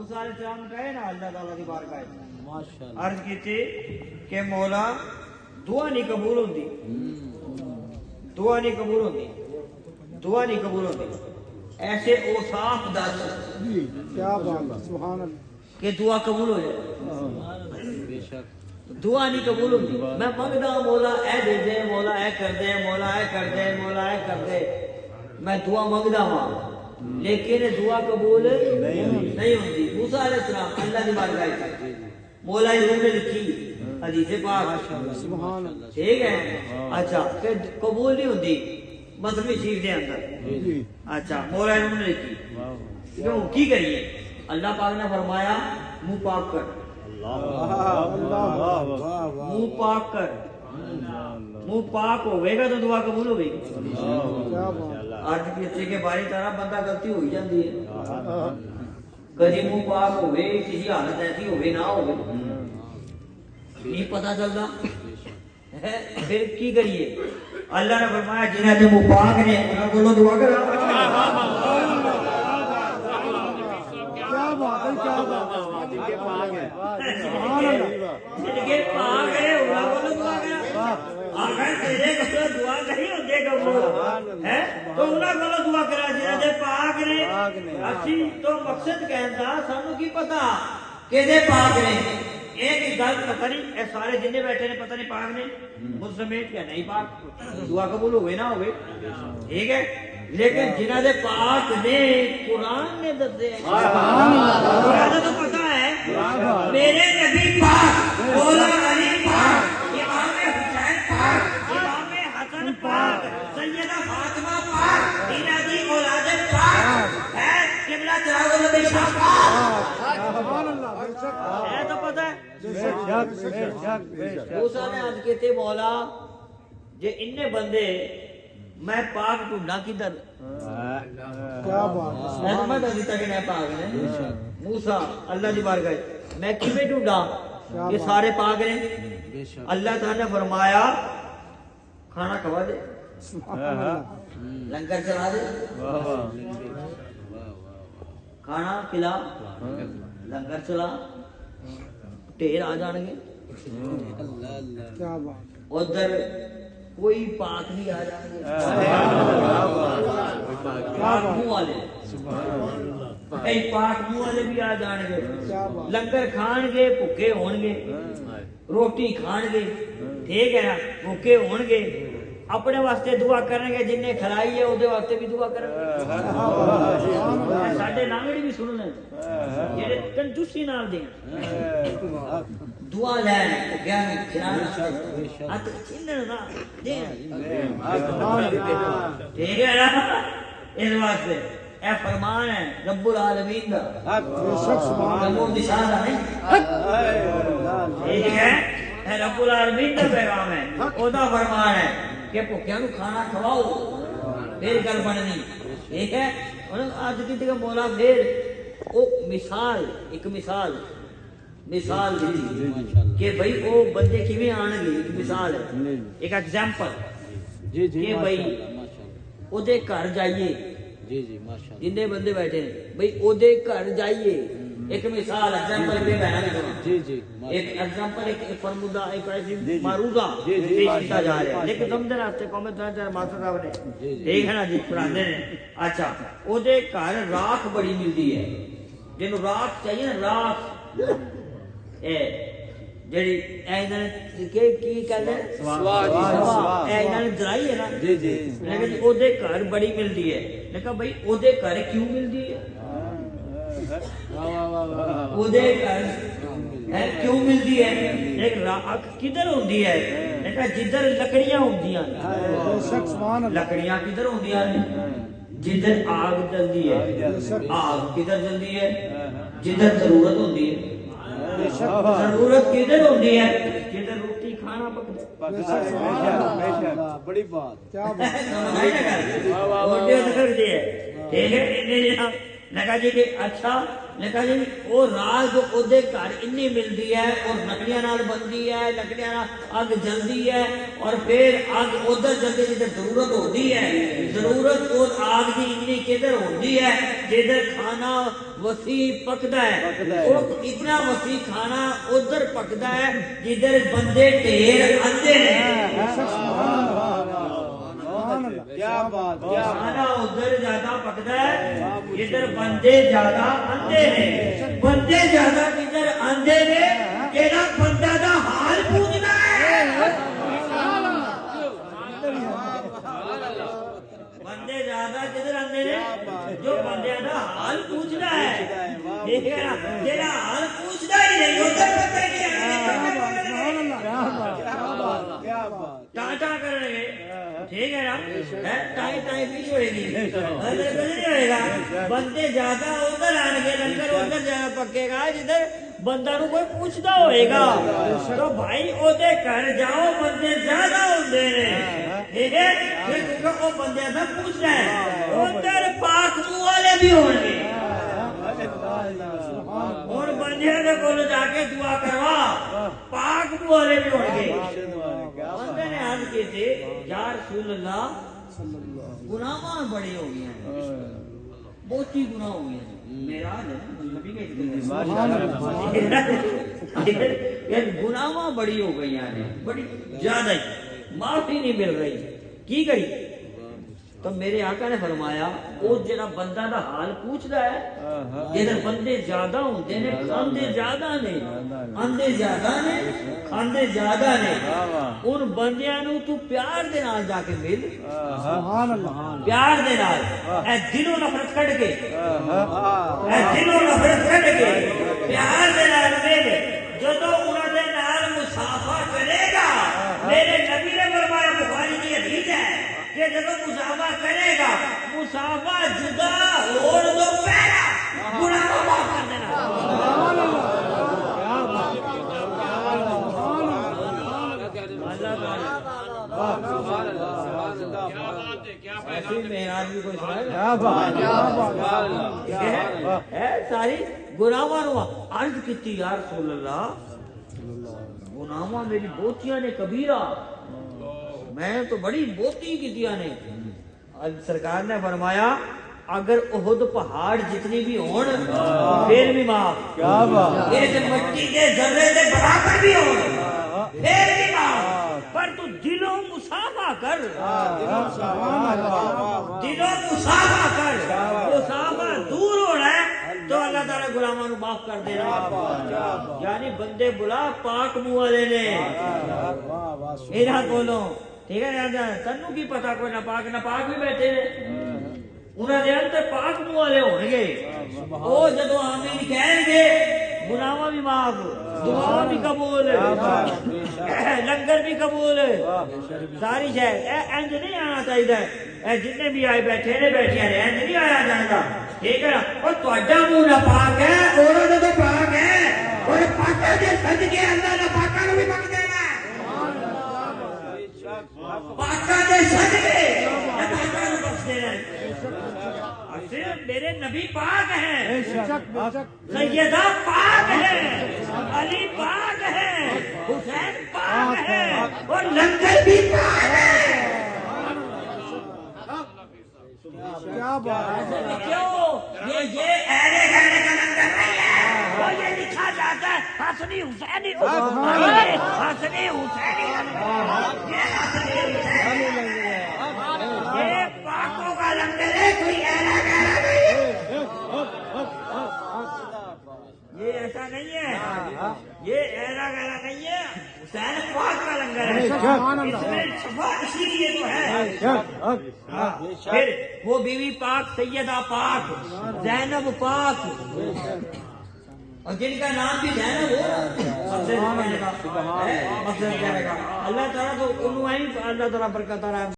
موسیٰ علیہ السلام کہے نا اللہ تعالیٰ کی بارگاہ ماشاءاللہ عرض کی تھی کہ مولا دعا نہیں قبول ہوتی، دعا نہیں قبول ہوتی، دعا نہیں قبول ہوتی، ایسے اوصاف دس کیا بات ہے، سبحان اللہ، کہ دعا قبول ہو جائے۔ بے شک دعا نہیں قبول ہوتی، میں منگدا مولا اے دے دے، مولا اے کر دے، مولا اے کر دے، مولا اے کر دے، میں دعا منگدا ہوں لیکن دعا قبول نہیں ہوتی۔ موسیٰ علیہ السلام اللہ کی بارگاہ میں مولا انہوں نے لکھی حدیث پاک، سبحان اللہ، ٹھیک ہے، اچھا کہ قبول نہیں ہوتی مذہبی شریف کے اندر، جی اچھا مولا انہوں نے لکھی، کیوں کی کریے؟ اللہ پاک نے فرمایا منہ پاک کر، منہ پاک کر، منہ پاک ہوئے گا تو دعا قبول ہوئے گی۔ کیا بات، آج کسی کے باری طرح بندہ غلطی ہوئی جاتی ہے، کدی منہ پاک ہوئے کسی حالت ایسی ہوئے نہ ہوئے نہیں پتہ چلتا، پھر کی کریے؟ اللہ نے فرمایا جنہیں جو منہ پاک نے انہوں کو دعا کرا، کیا بات ہے، کیا بات ہے، جن کے پاک ہے انہوں کو دعا کرا، اگر تیرے کو دعا نہیں ہوتے قبول ہے تو انہوں کو دعا کرا جنہیں دے پاک نے۔ اسی تو مقصد کہندا سانو کی پتا کہ دے پاک نے، ایک گل پتہ نہیں، اے سارے جننے بیٹھے نے پتہ نہیں پاک نے، مجھ سمیت کیا نہیں پاک، دعا قبول ہوئے نہ ہوئے، ٹھیک ہے، لیکن جنہ دے پاک نے قرآن نے دسے قرآن تو پتہ ہے میرے نبی پاک، مولا علی پاک، امام حسین پاک، امام حسن پاک، سیدہ فاطمہ پاک، انہاں دی اولاد پاک ہے، قبلہ چراغ نبی شاہ پاک، سبحان اللہ، بے شک، ہے تو پتہ ہے۔ بے شک، موسیٰ نے عرض کہتے مولا جے اننے بندے میں پاک ڈھونڈا کدھر، کیا بات ہے، میں سمجھ دیتا کہ میں پاک نے، موسیٰ اللہ دی بارگاہ میں کیویں ڈھونڈا یہ سارے پاک نے؟ بے شک اللہ تعالیٰ نے فرمایا کھانا کھوا دے، سبحان اللہ، لنگر چلا دے، کھانا کھلا، لنگر چلا، ڈھیر آ جان گے، اللہ اللہ کیا بات ہے، ادھر کوئی پاک نہیں آ جائیں گے، پاک منہ والے، کئی پاک منہ والے بھی آ جان گے، کیا بات، لنگر کھان گے بھوکے ہون گے، روٹی کھان گے، ٹھیک ہے نا، بھوکے ہون گے، اپنے واسطے دعا کریں گے، جن نے کھلائی ہے وہ واسطے بھی دعا کریں گے، ساڈے لانگڑی بھی سن لیں جڑے کنجوسی نال دین دعا لین بھوکیاں نوں کھلانا ہاتھ چنن نہ دین، ٹھیک ہے نا، اس واسطے اے فرمان ہے رب العالمین دا، بے شک، سبحان اللہ، وہ نشان ہے، ٹھیک ہے، اے رب العالمین دا پیغام ہے، او دا فرمان ہے کہ بھوکیاں نوں کھانا کھواؤ، پھر گل بننی، ٹھیک ہے۔ انہوں آج کی تک مولا پھر او مثال، ایک مثال دی کہ بھئی او بندے کیویں آن گے، ایک مثال ہے، ایک ایگزامپل جی جی کہ بھئی ماشاءاللہ او دے گھر جائیے، جی جی ماشاءاللہ جن بندے بیٹھے ہیں بھئی او دے گھر جائیے، ایک مثال ایگزامپل پہ بیان کروں، جی جی ایک ایگزامپل، ایک فرمودہ، ایک ایسی معروضہ جی جی پیش کیتا جا رہا ہے، لیکن سمجھنے واسطے قوم تر ماسٹر صاحب نے ٹھیک ہے نا جی پڑھاتے ہیں۔ اچھا او دے گھر راکھ بڑی ملتی ہے، جنوں راکھ چاہیے نا، راکھ اے جڑی اے انہاں نے کی کہندے ہیں سوا، اے انہاں نے درائی ہے نا، جی جی لیکن او دے گھر بڑی ملتی ہے، لیکن بھئی او دے گھر کیوں ملتی ہے، او دے گھر کیوں ملتی ہے، ایک راکھ کدھر ہوندی ہے، لیکن جدھر لکڑیاں ہوندیاں بے شک، سبحان اللہ، لکڑیاں کدھر ہوندیاں نے، جدھر آگ جلدی ہے، آگ کدھر جلدی ہے، جدھر ضرورت ہوندی ہے، بے شک، ضرورت کدھر ہوندی ہے، جدھر روٹی کھانا پکتا بے شک، سبحان اللہ، بڑی بات کیا بات، ہے، ٹھیک ہے، نے کہا جی کہ اچھا، نے کہا جی وہ رات اودے گھر انی ملتی ہے اور لکڑیاں نال بنتی ہے، لکڑیاں نال اگ جلدی ہے، اور پھر اگ ادھر جلدی جدھر ضرورت ہوتی ہے، ضرورت اور آگ کی انی کدھر ہوتی ہے جدھر کھانا وسیع پکتا ہے، وہ اتنا وسیع کھانا ادھر پکتا ہے جدھر بندے ڈھیر آتے ہیں، کیا بات، کیا کھانا ادھر زیادہ پکتا ہے جدھر بندے زیادہ آتے ہیں، بندے زیادہ جدھر آتے ہیں کہڑا بندہ دا حال پوچھنا ہے، بندے زیادہ جدھر آتے ہیں جو بندے دا حال پوچھنا ہے، ٹھیک ہے نا، جہاں حال پوچھنا ہی نہیں ادھر بندے نہیں آتے، ٹاٹا کریں گے، ٹھیک ہے نا، ٹائی ٹائی پیچ ہوئے گی، ادھر کچھ نہیں ہوئے گا، بندے زیادہ ادھر آن گے، لنگر ادھر زیادہ پکے گا جدھر بندہ نو کوئی پوچھتا ہوئے گا، تو بھائی اودے گھر جاؤ بندے زیادہ ہوندے نے، ٹھیک ہے، کیونکہ وہ بندے سے پوچھنا ہے، ادھر پاک منہ والے بھی ہوں گے، اور بندے کے کول جا کے دعا کروا پاک منہ والے بھی ہوں گے، بندے نے عرض کی تھی یا رسول اللہ گناہ بڑے ہو گئے ہیں، بہت ہی گناہ ہو گئے ہیں، میرا نبی کا گناہ بڑی ہو گئی ہیں، بڑی زیادہ ہی معافی نہیں مل رہی، کی کری؟ تو میرے آقا نے فرمایا وہ جڑا بندہ دا حال پوچھتا ہے جدھر بندے زیادہ ہوتے ہیں، کھاندے زیادہ نے، آندے زیادہ نے، کھاندے زیادہ نے، ان بندیاں نو تو پیار دے نال جا کے مل، پیار دے نال، اے دلوں نفرت کٹ کے، اے دلوں نفرت کٹ کے پیار دے نال مل، جدو انہاں دے نال مصافحہ کرے گا، میرے نبی نے فرمایا بخاری کی حدیث ہے کہ جب مصافحہ کرے گا، مصافحہ جدا ہوڑ دو پہلا گناہ معاف کر دینا، ایسی معراج بھی کوئی سنائے ہے ساری گناہاں نو عرض کیتی یا رسول اللہ گناہاں میری بہتیاں نے کبیرہ، میں تو بڑی بہتی کیتیاں نے، سرکار نے فرمایا اگر احد پہاڑ جتنی بھی ہون پھر بھی معاف، اس مٹی کے ذرے دے برابر بھی ہون پھر بھی معاف، پر تو دلوں مصافحہ کر، دلوں مصافحہ کر، مصافحہ دور ہو رہا ہے تو اللہ تعالیٰ غلاموں کو معاف کر دے رہا ہے، یعنی بندے بلا پاک منہ والے نے انہاں کولوں، ٹھیک ہے، تنوں کی پتا کوئی ناپاک بھی بیٹھے نے، انہاں دے اندر پاک منہ والے ہون گے، وہ جدو آمین کہیں گے گناہاں بھی معاف، دعا بھی قبول، لنگر بھی قبول، ساری شاید انج نہیں آنا چاہیے، جتنے بھی آئے بیٹھے نے بیٹھے نے انج نہیں آیا جاتا، ٹھیک ہے نا، اور تہاڈا منہ ناپاک ہے اور تو پاک ہے، اور پاکاں دے صدقے اللہ ناپاکاں نوں بھی پاک دینا ہے، پاکاں دے صدقے ناپاکاں نوں بخش دینا ہے، میرے نبی پاک ہیں، سیدہ پاک ہے، علی پاک ہے، حسین پاک ہے، اور لنگر بھی پاک ہے، کیا بات ہے، کیوں یہ ایرے گھرنے کا لنگر نہیں ہے، وہ یہ لکھا جاتا ہے حسنی حسینی، حسنی حسینی، یہ پاکوں کا لنگر ہے، کوئی ایرا گھرا نہیں، یہ ایسا نہیں ہے، یہ ایرا گھرا نہیں ہے، حسین پاک کا لنگر ہے، اس میں شفا اسی لیے تو ہے، پھر وہ بیوی پاک، سیدہ پاک، زینب پاک، اور جن کا نام بھی زینب ہو مقصد کہنے کا، اللہ تعالیٰ تو انہوں ہی اللہ تعالیٰ برکت رہا ہے۔